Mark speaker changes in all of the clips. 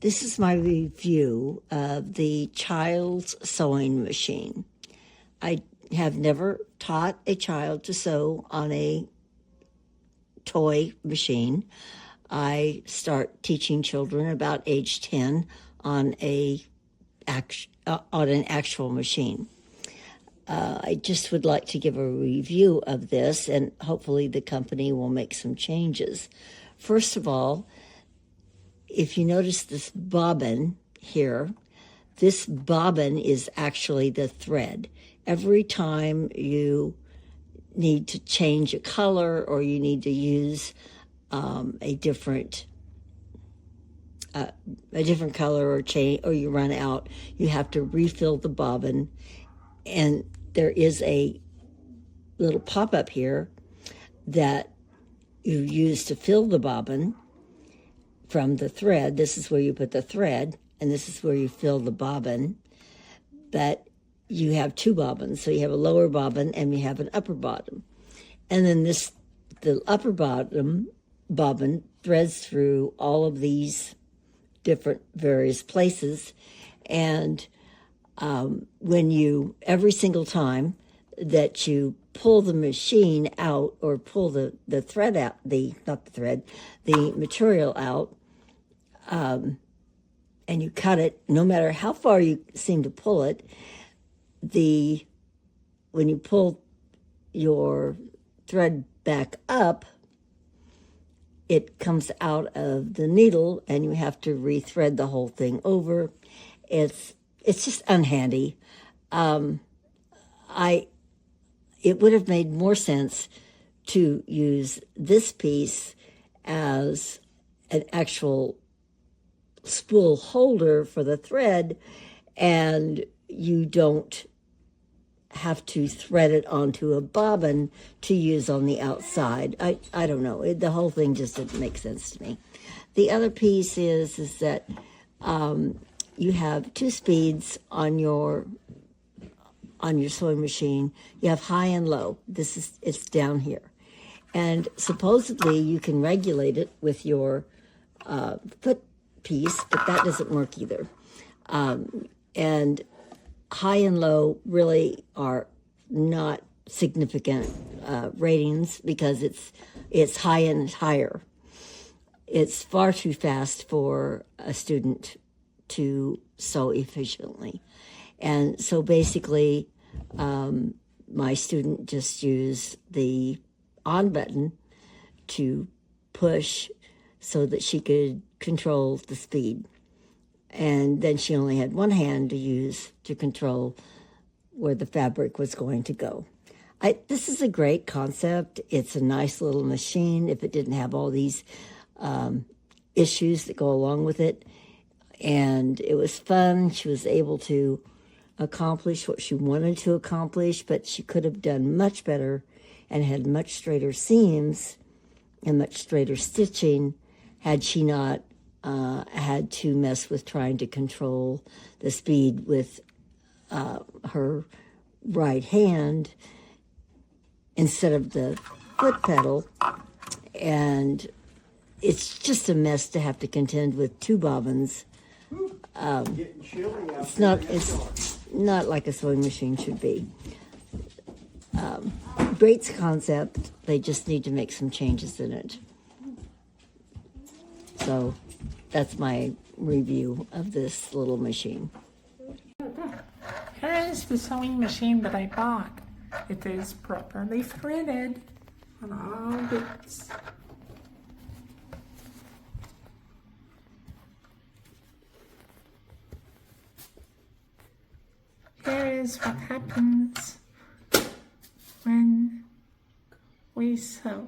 Speaker 1: This is my review of the child's sewing machine. I have never taught a child to sew on a toy machine. I start teaching children about age 10 on an actual machine. I just would like to give a review of this, and hopefully the company will make some changes. First of all, if you notice this bobbin here, this bobbin is actually the thread. Every time you need to change a color or you need to use a different color or change, or you run out, you have to refill the bobbin. And there is a little pop-up here that you use to fill the bobbin from the thread. This is where you put the thread, and this is where you fill the bobbin. But you have two bobbins, so you have a lower bobbin and you have an upper bottom. And then the upper bobbin threads through all of these different various places, and every single time that you pull the machine out or pull the thread out, the material out, and you cut it, no matter how far you seem to pull it, when you pull your thread back up, it comes out of the needle and you have to rethread the whole thing over. It's just unhandy. It would have made more sense to use this piece as an actual spool holder for the thread, and you don't have to thread it onto a bobbin to use on the outside. I don't know. The whole thing just didn't make sense to me. The other piece is that you have two speeds on your sewing machine. You have high and low. It's down here. And supposedly you can regulate it with your foot piece, but that doesn't work either. And high and low really are not significant ratings because it's high and higher. It's far too fast for a student to sew efficiently. And so basically, my student just used the on button to push so that she could control the speed. And then she only had one hand to use to control where the fabric was going to go. This is a great concept. It's a nice little machine if it didn't have all these issues that go along with it. And it was fun. She was able to accomplish what she wanted to accomplish, but she could have done much better and had much straighter seams and much straighter stitching had she not had to mess with trying to control the speed with her right hand instead of the foot pedal. And it's just a mess to have to contend with two bobbins. It's not like a sewing machine should be. Great concept. They just need to make some changes in it. So that's my review of this little machine.
Speaker 2: Here is the sewing machine that I bought. It is properly threaded on all bits. Here is what happens when we sew.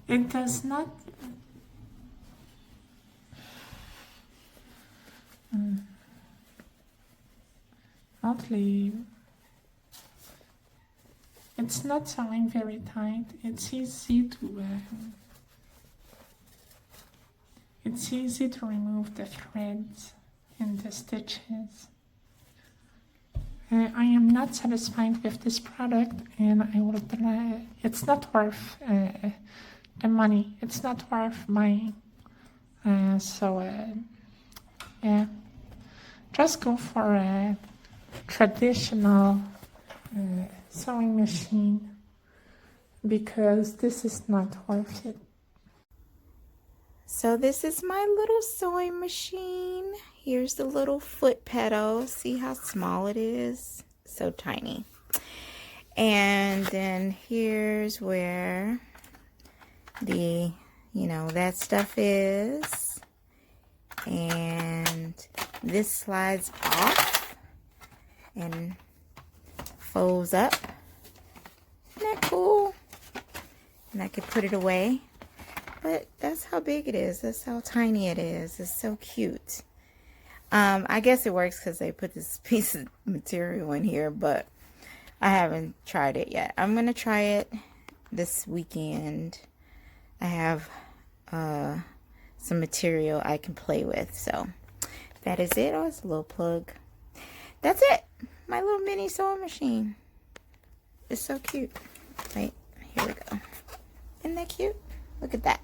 Speaker 2: It does not leave It's not sewing very tight. It's easy to remove the threads and the stitches. I am not satisfied with this product, and I will. It's not worth the money. It's not worth buying. Yeah, just go for a traditional sewing machine, because this is not worth it.
Speaker 3: So this is my little sewing machine. Here's the little foot pedal. See how small it is? So tiny. And then here's where the, that stuff is. And this slides off and folds up. Isn't that cool? And I can put it away. But that's how big it is. That's how tiny it is. It's so cute. I guess it works because they put this piece of material in here, but I haven't tried it yet. I'm going to try it this weekend. I have some material I can play with. So that is it. Oh, it's a little plug. That's it. My little mini sewing machine. It's so cute. Wait, here we go. Isn't that cute? Look at that.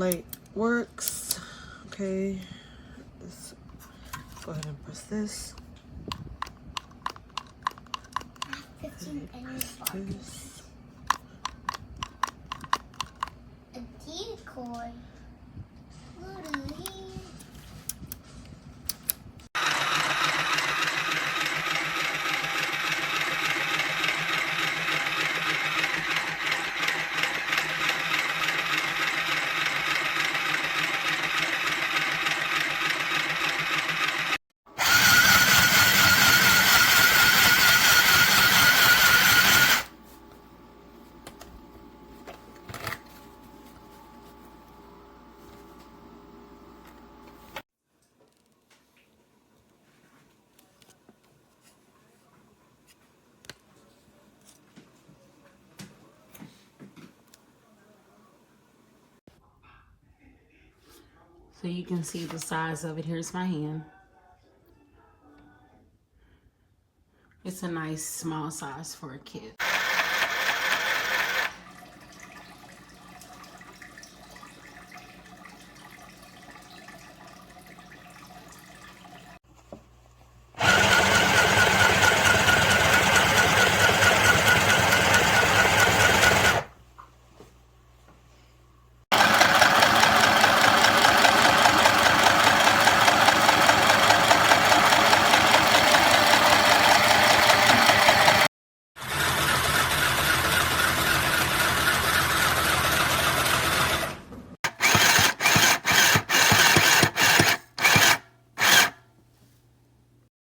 Speaker 4: light works. Okay, let's go ahead and press this.
Speaker 5: 15 pennies box.
Speaker 4: This.
Speaker 5: A decoy. Literally.
Speaker 6: So you can see the size of it. Here's my hand. It's a nice small size for a kid.